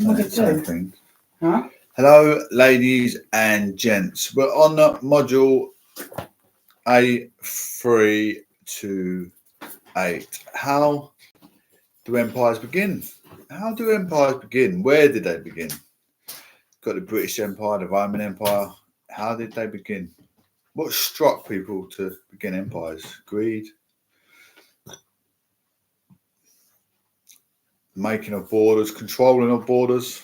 Same thing. Huh? Hello, ladies and gents. We're on the module A328. How do empires begin? How do empires begin? Where did they begin? Got the British Empire, the Roman Empire. How did they begin? What struck people to begin empires? Greed, making of borders, controlling of borders,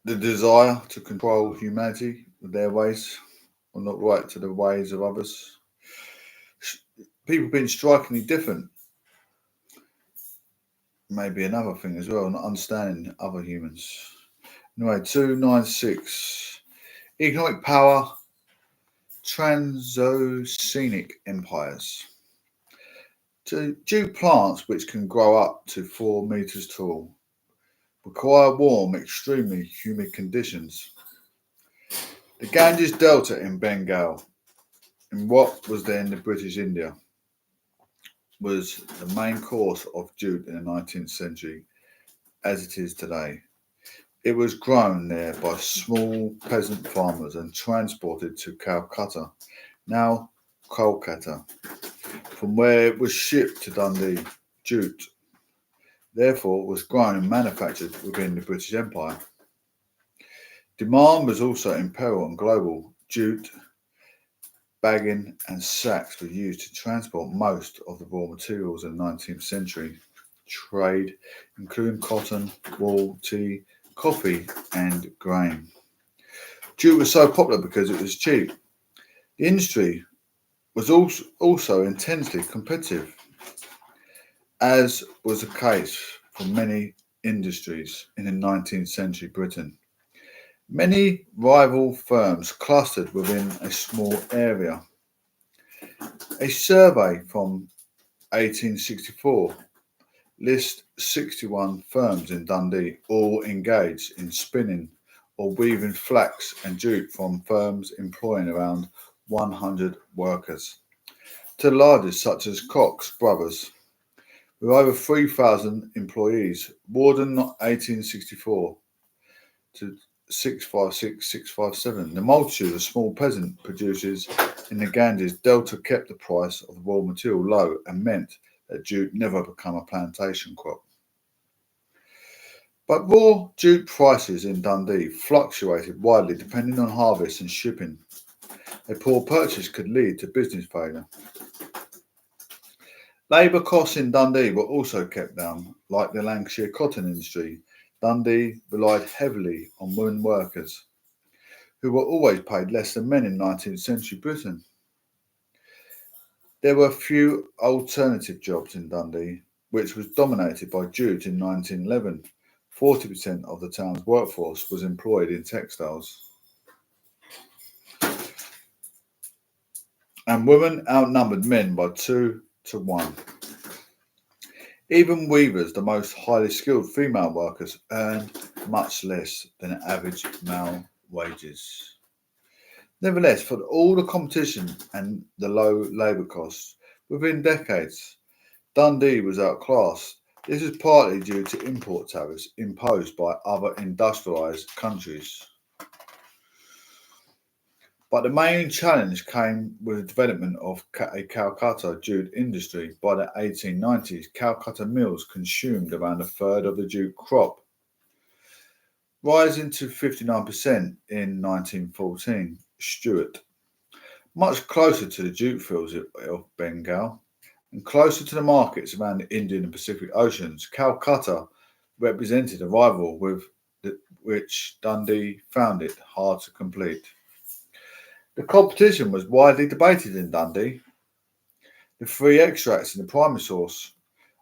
the desire to control humanity with their ways, or not right to the ways of others. People being strikingly different, maybe another thing as well, not understanding other humans. Anyway, 296. Economic power, transoceanic empires. Due plants which can grow up to 4 meters tall require warm, extremely humid conditions. The Ganges Delta in Bengal, in what was then the British India, was the main course of jute in the 19th century as it is today. It was grown there by small peasant farmers and transported to Calcutta, now Kolkata, from where it was shipped to Dundee. Jute, therefore, was grown and manufactured within the British Empire. Demand was also imperial and global. Jute, bagging and sacks were used to transport most of the raw materials in the 19th century trade, including cotton, wool, tea, coffee, and grain. Jute was so popular because it was cheap. The industry was also intensely competitive, as was the case for many industries in the 19th century Britain. Many rival firms clustered within a small area. A survey from 1864 lists 61 firms in Dundee, all engaged in spinning or weaving flax and jute, from firms employing around 100 workers to the largest, such as Cox Brothers, with over 3,000 employees. Warden 1864 to 656-657. The multitude of small peasant producers in the Ganges Delta kept the price of the raw material low and meant that jute never became a plantation crop. But raw jute prices in Dundee fluctuated widely depending on harvest and shipping. A poor purchase could lead to business failure. Labour costs in Dundee were also kept down. Like the Lancashire cotton industry, Dundee relied heavily on women workers, who were always paid less than men in 19th century Britain. There were few alternative jobs in Dundee, which was dominated by jute in 1911. 40% of the town's workforce was employed in textiles. And women outnumbered men by 2 to 1. Even weavers, the most highly skilled female workers, earned much less than average male wages. Nevertheless, for all the competition and the low labour costs, within decades, Dundee was outclassed. This is partly due to import tariffs imposed by other industrialised countries. But the main challenge came with the development of a Calcutta jute industry. By the 1890s, Calcutta mills consumed around a third of the jute crop, rising to 59% in 1914. Stuart, much closer to the jute fields of Bengal and closer to the markets around the Indian and Pacific Oceans, Calcutta represented a rival with which Dundee found it hard to compete. The competition was widely debated in Dundee. The three extracts in the primary source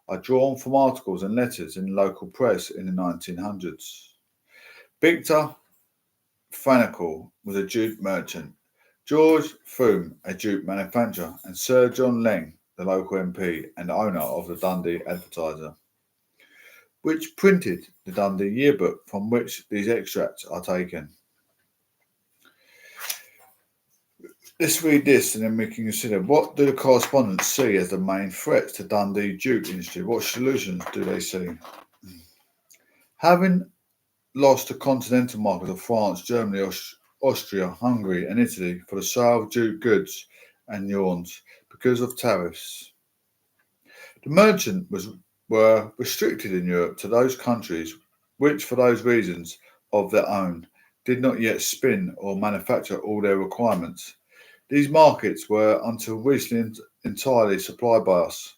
are drawn from articles and letters in the local press in the 1900s. Victor Franacle was a jute merchant, George Froome a jute manufacturer, and Sir John Leng, the local MP and owner of the Dundee Advertiser, which printed the Dundee Yearbook from which these extracts are taken. Let's read this and then we can consider, what do the correspondents see as the main threats to Dundee jute industry? What solutions do they see? Having lost the continental market of France, Germany, Austria, Hungary, and Italy for the sale of jute goods and yawns because of tariffs. The were restricted in Europe to those countries which, for those reasons of their own, did not yet spin or manufacture all their requirements. These markets were until recently entirely supplied by us,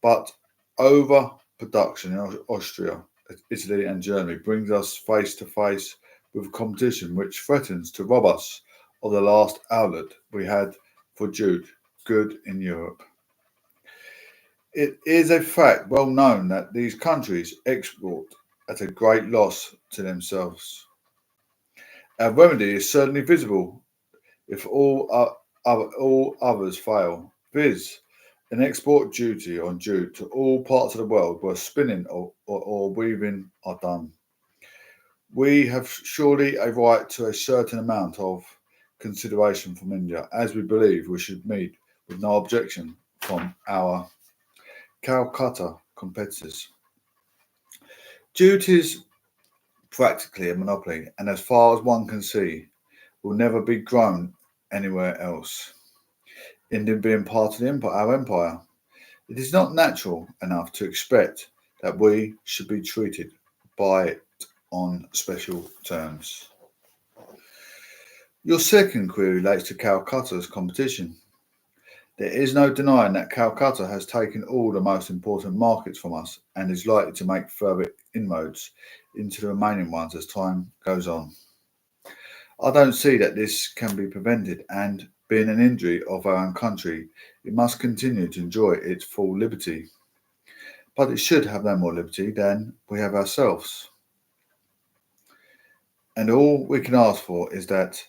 but overproduction in Austria, Italy, and Germany brings us face to face with competition which threatens to rob us of the last outlet we had for jute good in Europe. It is a fact well known that these countries export at a great loss to themselves. Our remedy is certainly visible if all others fail, viz., an export duty on jute to all parts of the world where spinning or weaving are done. We have surely a right to a certain amount of consideration from India, as we believe we should meet with no objection from our Calcutta competitors. Jute is practically a monopoly, and as far as one can see, will never be grown anywhere else. India being part of our empire, it is not natural enough to expect that we should be treated by it on special terms. Your second query relates to Calcutta's competition. There is no denying that Calcutta has taken all the most important markets from us and is likely to make further inroads into the remaining ones as time goes on. I don't see that this can be prevented, and being an injury of our own country, it must continue to enjoy its full liberty. But it should have no more liberty than we have ourselves. And all we can ask for is that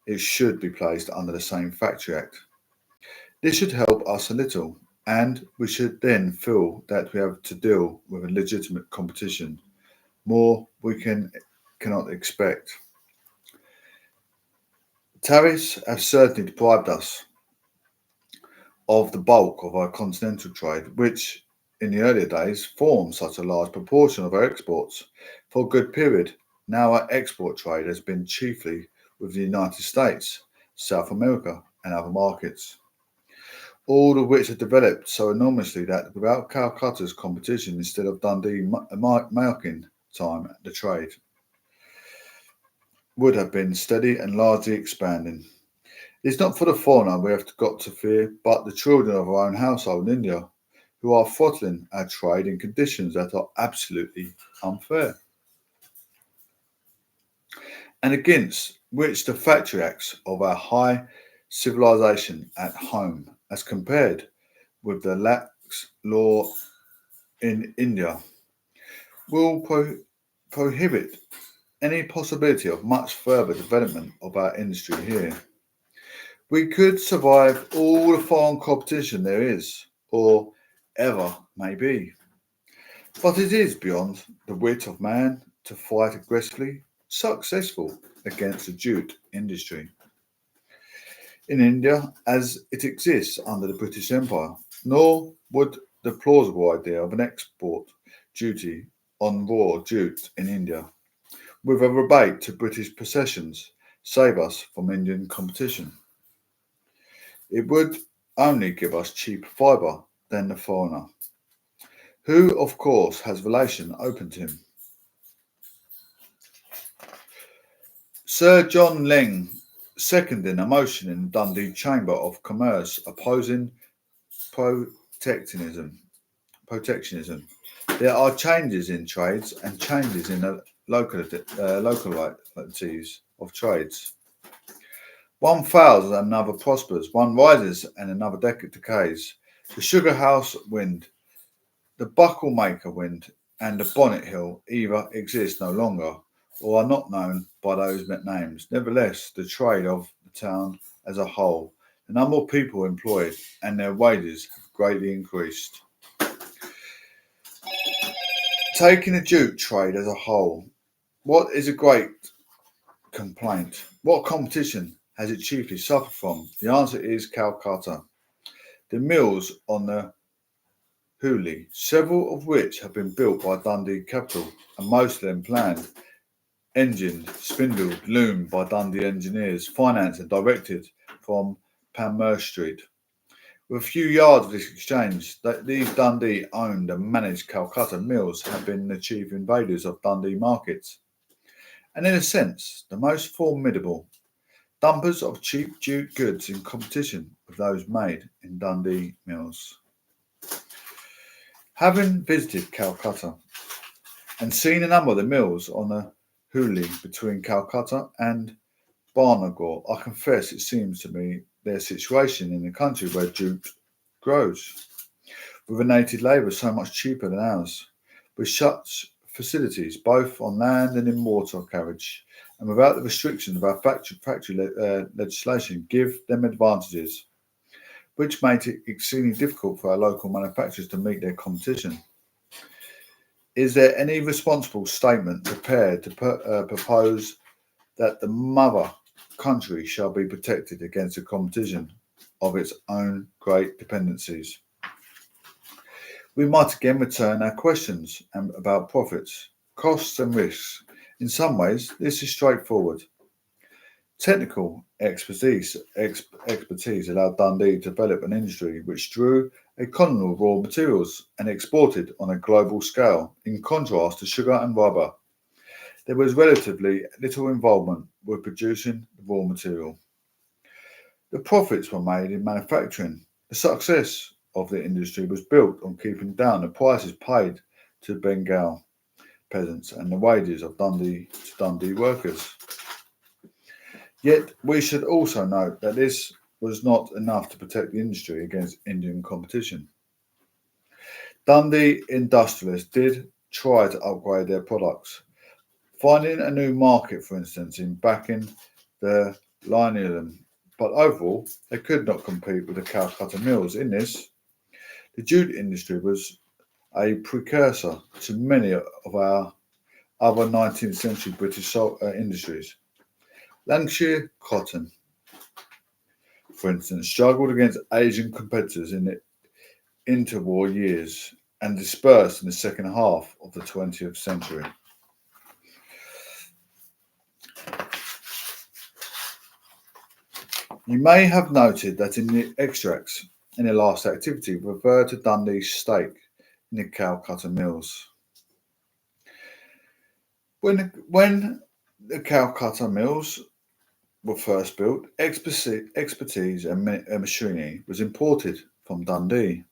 it should be placed under the same Factory Act. This should help us a little, and we should then feel that we have to deal with a legitimate competition. More we cannot expect. Tariffs have certainly deprived us of the bulk of our continental trade, which in the earlier days formed such a large proportion of our exports. For a good period, now our export trade has been chiefly with the United States, South America, and other markets, all of which have developed so enormously that without Calcutta's competition instead of Dundee marking time, the trade would have been steady and largely expanding. It's not for the foreigner we have got to fear, but the children of our own household in India, who are throttling our trade in conditions that are absolutely unfair, and against which the factory acts of our high civilization at home, as compared with the lax law in India, will prohibit any possibility of much further development of our industry here. We could survive all the foreign competition there is, or ever may be. But it is beyond the wit of man to fight aggressively, successful against the jute industry in India as it exists under the British Empire, nor would the plausible idea of an export duty on raw jute in India, with a rebate to British possessions, save us from Indian competition. It would only give us cheaper fibre than the foreigner, who of course has relation open to him. Sir John Leng seconded a motion in the Dundee Chamber of Commerce opposing protectionism. There are changes in trades and changes in the localities of trades. One fails and another prospers, one rises and another decays. The sugar house wind, the buckle maker wind, and the bonnet hill either exist no longer or are not known by those names. Nevertheless, the trade of the town as a whole, the number of people employed, and their wages have greatly increased. Taking the jute trade as a whole, what is a great complaint? What competition has it chiefly suffered from? The answer is Calcutta. The mills on the Hooley, several of which have been built by Dundee Capital and most of them planned, engined, spindled, loomed by Dundee engineers, financed and directed from Panmure Street. With a few yards of this exchange, these Dundee owned and managed Calcutta mills have been the chief invaders of Dundee markets, and in a sense, the most formidable dumpers of cheap jute goods in competition with those made in Dundee mills. Having visited Calcutta and seen a number of the mills on the Hooghly between Calcutta and Barnagar, I confess it seems to me their situation in a country where jute grows, with a native labour so much cheaper than ours, with such facilities both on land and in water carriage, and without the restrictions of our factory legislation, give them advantages, which make it exceedingly difficult for our local manufacturers to meet their competition. Is there any responsible statement prepared to propose that the mother country shall be protected against the competition of its own great dependencies? We might again return our questions about profits, costs and risks. In some ways, this is straightforward. Technical expertise allowed Dundee to develop an industry which drew a colony of raw materials and exported on a global scale. In contrast to sugar and rubber, there was relatively little involvement with producing the raw material. The profits were made in manufacturing. The success of the industry was built on keeping down the prices paid to Bengal peasants and the wages of Dundee workers. Yet we should also note that this was not enough to protect the industry against Indian competition. Dundee industrialists did try to upgrade their products, finding a new market, for instance, in backing the linoleum, but overall they could not compete with the Calcutta mills. In this, the jute industry was a precursor to many of our other 19th century British industries. Lancashire cotton, for instance, struggled against Asian competitors in the interwar years and dispersed in the second half of the 20th century. You may have noted that in the extracts in the last activity refer to Dundee's stake in the Calcutta mills. When the Calcutta mills were first built, expertise and machinery was imported from Dundee,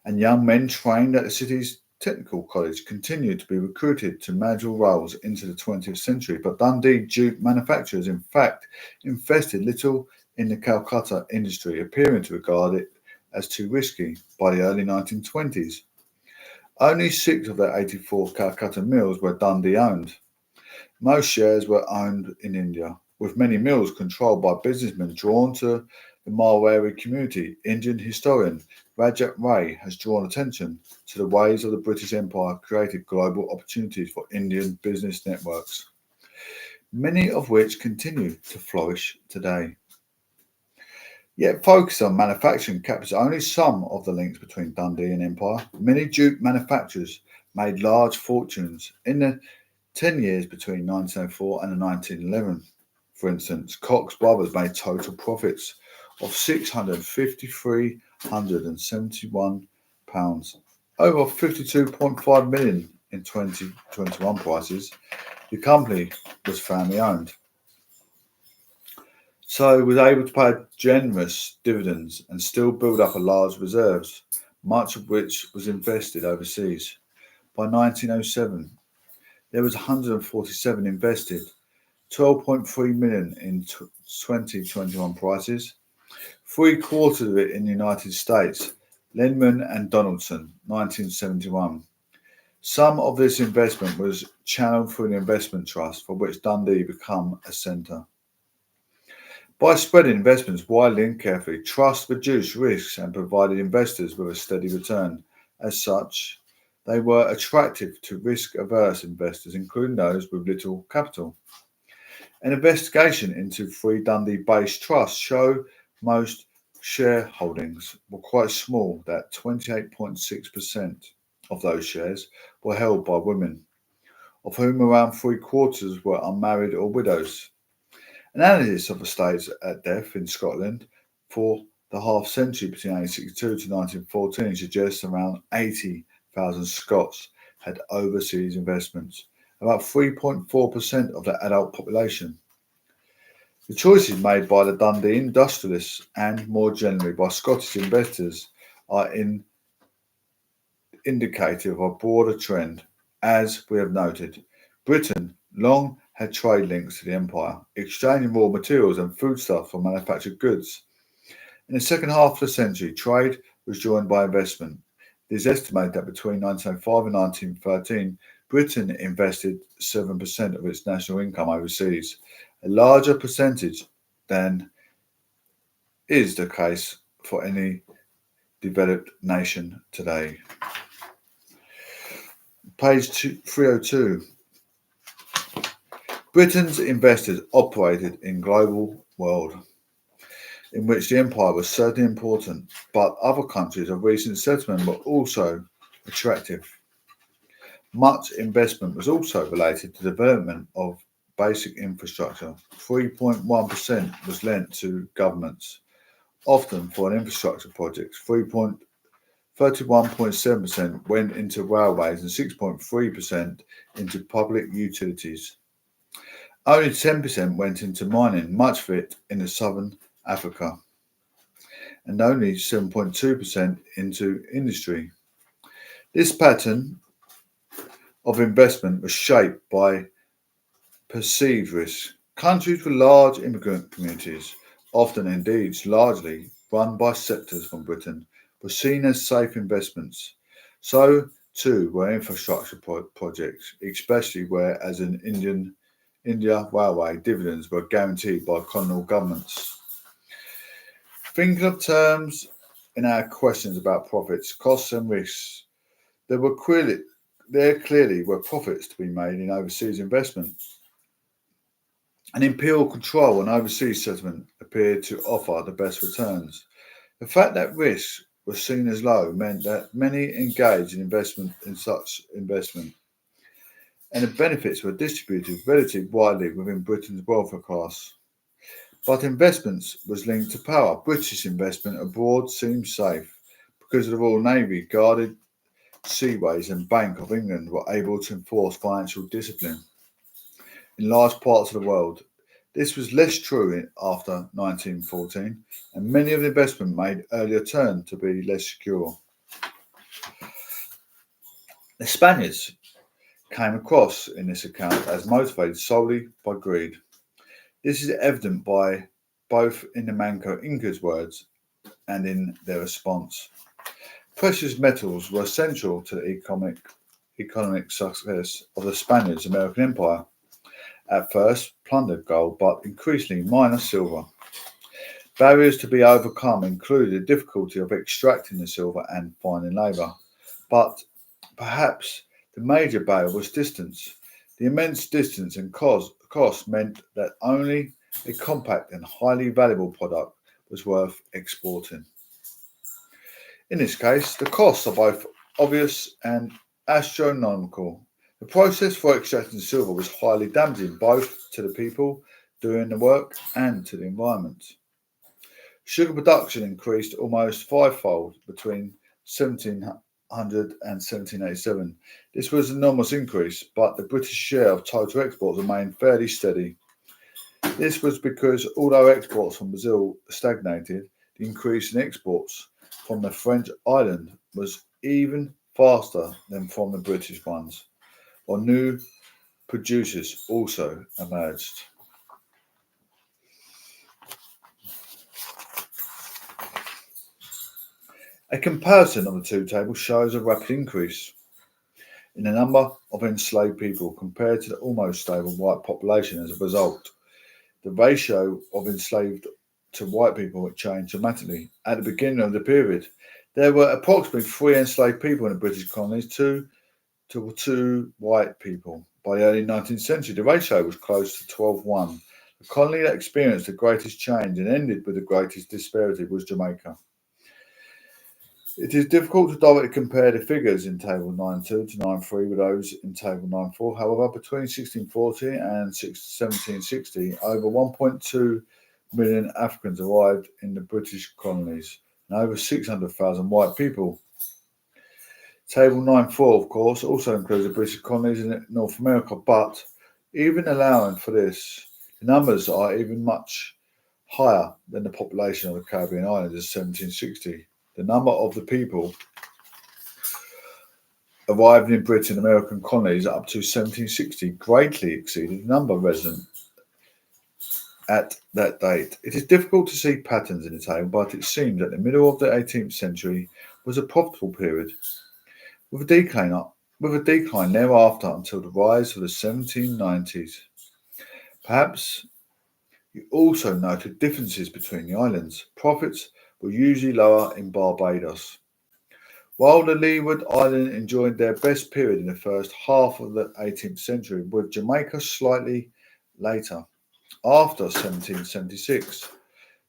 and young men trained at the city's technical college continued to be recruited to managerial roles into the 20th century. But Dundee jute manufacturers, in fact, invested little in the Calcutta industry, appearing to regard it as too risky by the early 1920s. Only 6 of their 84 Calcutta mills were Dundee owned. Most shares were owned in India, with many mills controlled by businessmen drawn to the Marwari community. Indian historian Rajat Ray has drawn attention to the ways of the British Empire created global opportunities for Indian business networks, many of which continue to flourish today. Yet focus on manufacturing captures only some of the links between Dundee and Empire. Many jute manufacturers made large fortunes in the 10 years between 1904 and 1911. For instance, Cox Brothers made total profits of £653,171, over 52.5 million in 2021 prices. The company was family owned, so it was able to pay generous dividends and still build up a large reserves, much of which was invested overseas. By 1907, there was 147 invested, 12.3 million in 2021 prices, 3/4 of it in the United States, Lehman and Donaldson, 1971. Some of this investment was channeled through an investment trust for which Dundee became a centre. By spreading investments widely and carefully, trusts reduced risks and provided investors with a steady return. As such, they were attractive to risk-averse investors, including those with little capital. An investigation into 3 Dundee-based trusts show most shareholdings were quite small, that 28.6% of those shares were held by women, of whom around three-quarters were unmarried or widows. Analysis of estates at death in Scotland for the half century between 1862 to 1914 suggests around 80,000 Scots had overseas investments, about 3.4% of the adult population. The choices made by the Dundee industrialists and more generally by Scottish investors are indicative of a broader trend. As we have noted, Britain long had trade links to the empire, exchanging raw materials and foodstuffs for manufactured goods. In the second half of the century, trade was joined by investment. It is estimated that between 1905 and 1913, Britain invested 7% of its national income overseas, a larger percentage than is the case for any developed nation today. Page 302. Britain's investors operated in a global world in which the empire was certainly important, but other countries of recent settlement were also attractive. Much investment was also related to the development of basic infrastructure. 3.1% was lent to governments, often for an infrastructure project. 31.7% went into railways and 6.3% into public utilities. Only 10% went into mining, much of it in southern Africa, and only 7.2% into industry. This pattern of investment was shaped by perceived risk. Countries with large immigrant communities, often indeed largely run by sectors from Britain, were seen as safe investments. So too were infrastructure projects, especially where, as in India railway, dividends were guaranteed by colonial governments. Thinking of terms in our questions about profits, costs and risks, there clearly were profits to be made in overseas investment. An imperial control on overseas settlement appeared to offer the best returns. The fact that risk was seen as low meant that many engaged in such investment, and the benefits were distributed relatively widely within Britain's welfare class. But investments was linked to power. British investment abroad seemed safe because the Royal Navy, guarded seaways and Bank of England were able to enforce financial discipline. In large parts of the world, this was less true after 1914, and many of the investment made earlier turned to be less secure. The Spaniards came across in this account as motivated solely by greed. This is evident by both in the Manco Inca's words and in their response. Precious metals were essential to the economic success of the Spaniards' American empire. At first, plundered gold, but increasingly minor silver. Barriers to be overcome included the difficulty of extracting the silver and finding labour. But perhaps the major barrier was distance. The immense distance and cost meant that only a compact and highly valuable product was worth exporting. In this case, the costs are both obvious and astronomical. The process for extracting silver was highly damaging both to the people doing the work and to the environment. Sugar production increased almost fivefold between 1700 and 1787. This was an enormous increase, but the British share of total exports remained fairly steady. This was because although exports from Brazil stagnated, the increase in exports from the French island was even faster than from the British ones, while new producers also emerged. A comparison of the two tables shows a rapid increase in the number of enslaved people compared to the almost stable white population. As a result, the ratio of enslaved to white people had changed dramatically. At the beginning of the period, there were approximately 3 enslaved people in the British colonies, 2 to 2 white people. By the early 19th century, the ratio was close to 12:1. The colony that experienced the greatest change and ended with the greatest disparity was Jamaica. It is difficult to directly compare the figures in Table 9.2 to 9.3 with those in Table 9.4. However, between 1640 and 1760, over 1.2 million Africans arrived in the British colonies and over 600,000 white people. Table 9.4, of course, also includes the British colonies in North America, but even allowing for this, the numbers are even much higher than the population of the Caribbean islands in 1760. The number of the people arriving in Britain and American colonies up to 1760 greatly exceeded the number resident at that date. It is difficult to see patterns in the table, but it seems that the middle of the 18th century was a profitable period, with a decline thereafter until the rise of the 1790s. Perhaps you also noted differences between the islands. Profits were usually lower in Barbados. While the Leeward Islands enjoyed their best period in the first half of the 18th century, with Jamaica slightly later, after 1776.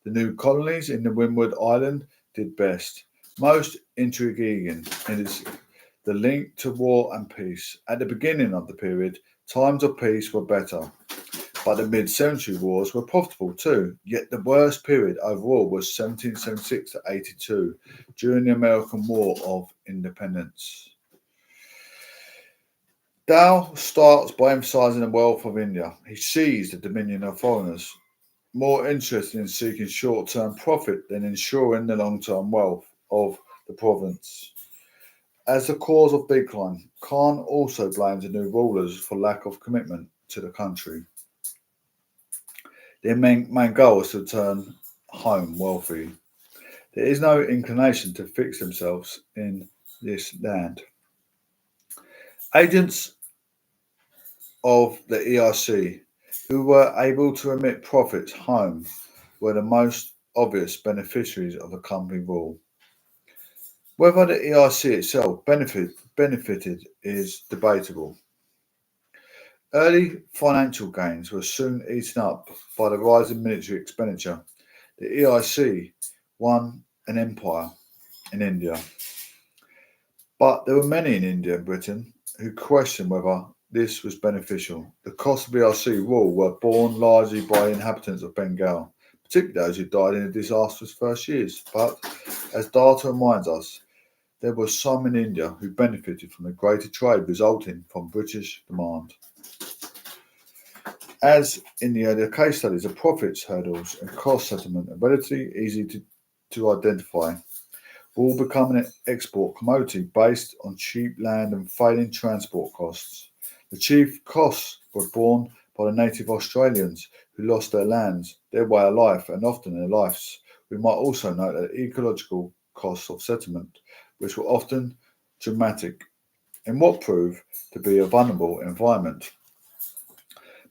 The new colonies in the Windward Island did best. Most intriguing is the link to war and peace. At the beginning of the period, times of peace were better, but the mid-century wars were profitable too. Yet the worst period overall was 1776 to 82, during the American War of Independence. Dow starts by emphasising the wealth of India. He sees the dominion of foreigners, more interested in seeking short-term profit than ensuring the long-term wealth of the province. As the cause of decline, Khan also blames the new rulers for lack of commitment to the country. Their main goal is to return home wealthy. There is no inclination to fix themselves in this land. Agents of the ERC who were able to remit profits home were the most obvious beneficiaries of the company rule. Whether the ERC itself benefited is debatable. Early financial gains were soon eaten up by the rise in military expenditure. The EIC won an empire in India, but there were many in India and Britain who questioned whether this was beneficial. The costs of ERC rule were borne largely by inhabitants of Bengal, particularly those who died in the disastrous first years. But as data reminds us, there were some in India who benefited from the greater trade resulting from British demand. As in the earlier case studies, the profits, hurdles, and cost settlement are relatively easy to identify. Wool become an export commodity based on cheap land and failing transport costs. The chief costs were borne by the native Australians who lost their lands, their way of life, and often their lives. We might also note that ecological costs of settlement, which were often dramatic in what proved to be a vulnerable environment.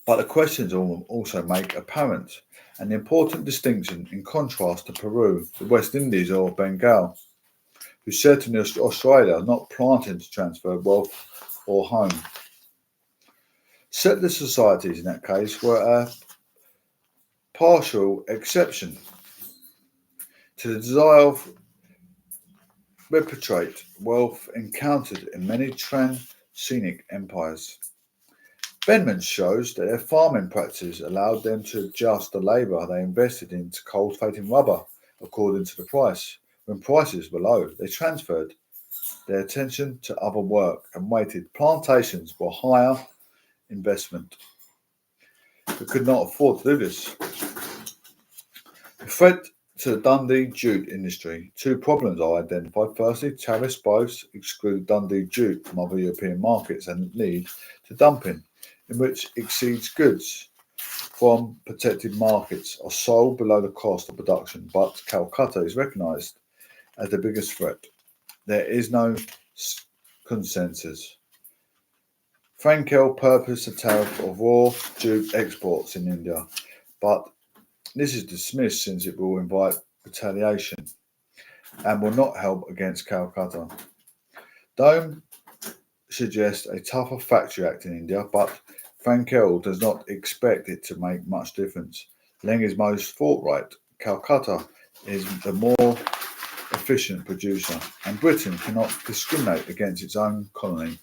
But the questions also make apparent an important distinction in contrast to Peru, the West Indies, or Bengal, who certainly Australia are not planning to transfer wealth or home. Settler societies in that case were a partial exception to the desire of repatriate wealth encountered in many transoceanic empires. Benman shows that their farming practices allowed them to adjust the labour they invested into cultivating rubber according to the price. When prices were low, they transferred their attention to other work and waited. Plantations were higher investment, but could not afford to do this. The threat to the Dundee jute industry. Two problems are identified. Firstly, tariffs both exclude Dundee jute from other European markets and lead to dumping, in which exceeds goods from protected markets are sold below the cost of production, but Calcutta is recognised as the biggest threat. There is no consensus. Frankel purposed a tariff of raw jute exports in India, but this is dismissed since it will invite retaliation and will not help against Calcutta. Dome suggests a tougher factory act in India, but Frankel does not expect it to make much difference. Leng is most forthright. Calcutta is the more efficient producer, and Britain cannot discriminate against its own colony.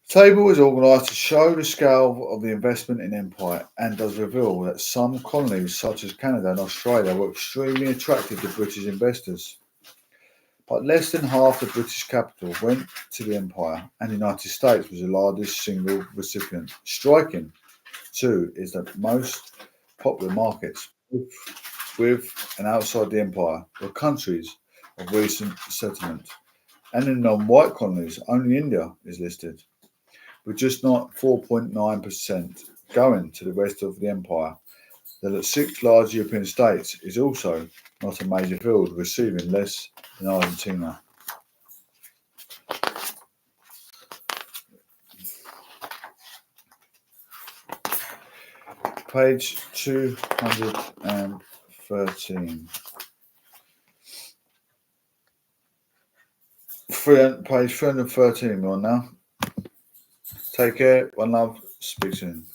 The table is organised to show the scale of the investment in empire and does reveal that some colonies, such as Canada and Australia, were extremely attractive to British investors. But less than half the British capital went to the empire, and the United States was the largest single recipient. Striking, too, is that most popular markets with and outside the empire were countries of recent settlement. And in non-white colonies, only India is listed, with just not 4.9% going to the rest of the empire. The 6 large European states is also not a major field, receiving less than Argentina. Page 213. Page 313 we're on now. Take care, one love, speak soon.